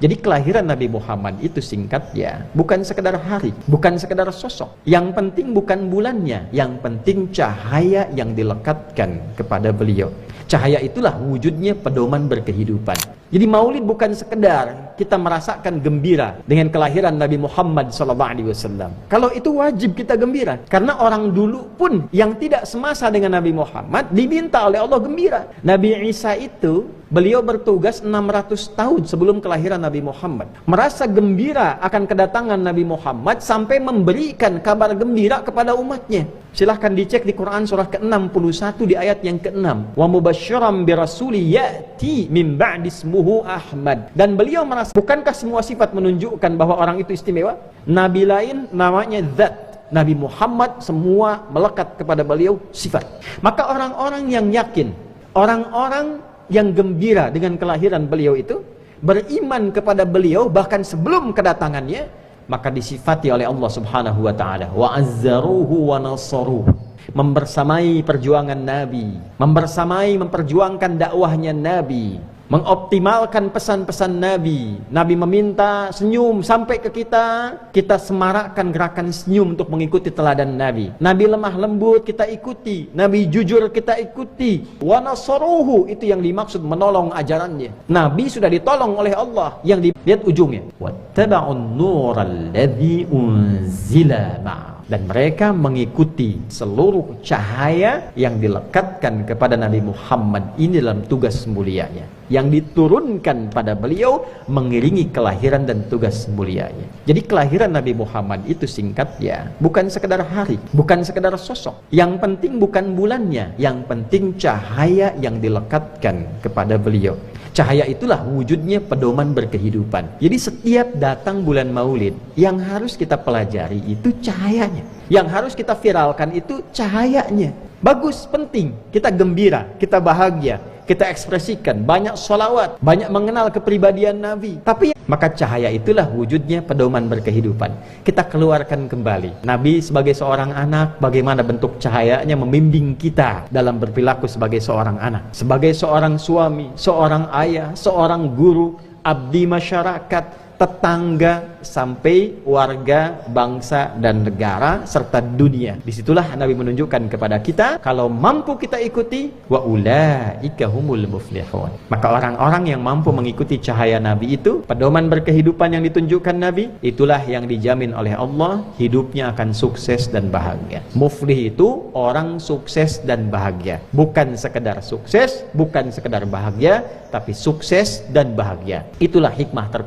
Jadi kelahiran Nabi Muhammad itu singkatnya bukan sekedar hari, bukan sekedar sosok. Yang penting bukan bulannya, yang penting cahaya yang dilekatkan kepada beliau. Cahaya itulah wujudnya pedoman berkehidupan. Jadi maulid bukan sekedar kita merasakan gembira dengan kelahiran Nabi Muhammad SAW. Kalau itu wajib kita gembira. Karena orang dulu pun yang tidak semasa dengan Nabi Muhammad diminta oleh Allah gembira. Nabi Isa itu beliau bertugas 600 tahun sebelum kelahiran Nabi Muhammad. Merasa gembira akan kedatangan Nabi Muhammad sampai memberikan kabar gembira kepada umatnya. Silahkan dicek di Quran surah ke-61 di ayat yang ke-6. Wa mubasysyiran bi rasuli ya'ti min ba'di ismuhu Ahmad. Dan beliau merasa, bukankah semua sifat menunjukkan bahwa orang itu istimewa? Nabi lain namanya Zat. Nabi Muhammad semua melekat kepada beliau sifat. Maka orang-orang yang yakin, orang-orang yang gembira dengan kelahiran beliau itu, beriman kepada beliau bahkan sebelum kedatangannya, maka disifati oleh Allah Subhanahu wa taala wa azzaruhu wa nasaruhu, membersamai perjuangan Nabi, memperjuangkan dakwahnya Nabi, mengoptimalkan pesan-pesan Nabi. Nabi meminta senyum sampai ke kita, kita semarakkan gerakan senyum untuk mengikuti teladan Nabi. Nabi lemah lembut, kita ikuti. Nabi jujur, kita ikuti. Wa nasaruhu, itu yang dimaksud menolong ajarannya. Nabi sudah ditolong oleh Allah. Yang dilihat ujungnya, wattaba'un nural ladzi unzila ma'a. Dan mereka mengikuti seluruh cahaya yang dilekatkan kepada Nabi Muhammad ini dalam tugas mulianya, yang diturunkan pada beliau mengiringi kelahiran dan tugas mulianya. Jadi kelahiran Nabi Muhammad itu singkatnya bukan sekedar hari, bukan sekedar sosok. Yang penting bukan bulannya, yang penting cahaya yang dilekatkan kepada beliau. Cahaya itulah wujudnya pedoman berkehidupan. Jadi setiap datang bulan Maulid, yang harus kita pelajari itu cahayanya. Yang harus kita viralkan itu cahayanya. Bagus, penting. Kita gembira, kita bahagia, kita ekspresikan, banyak sholawat, banyak mengenal kepribadian Nabi. Tapi maka cahaya itulah wujudnya pedoman berkehidupan. Kita keluarkan kembali Nabi sebagai seorang anak, bagaimana bentuk cahayanya membimbing kita dalam berperilaku sebagai seorang anak, sebagai seorang suami, seorang ayah, seorang guru, abdi masyarakat, tetangga, sampai warga, bangsa, dan negara, serta dunia. Disitulah Nabi menunjukkan kepada kita, kalau mampu kita ikuti, wa ulaika humul muflihun. Maka orang-orang yang mampu mengikuti cahaya Nabi itu, pedoman berkehidupan yang ditunjukkan Nabi, itulah yang dijamin oleh Allah, hidupnya akan sukses dan bahagia. Muflih itu orang sukses dan bahagia. Bukan sekedar sukses, bukan sekedar bahagia, tapi sukses dan bahagia. Itulah hikmah terpenting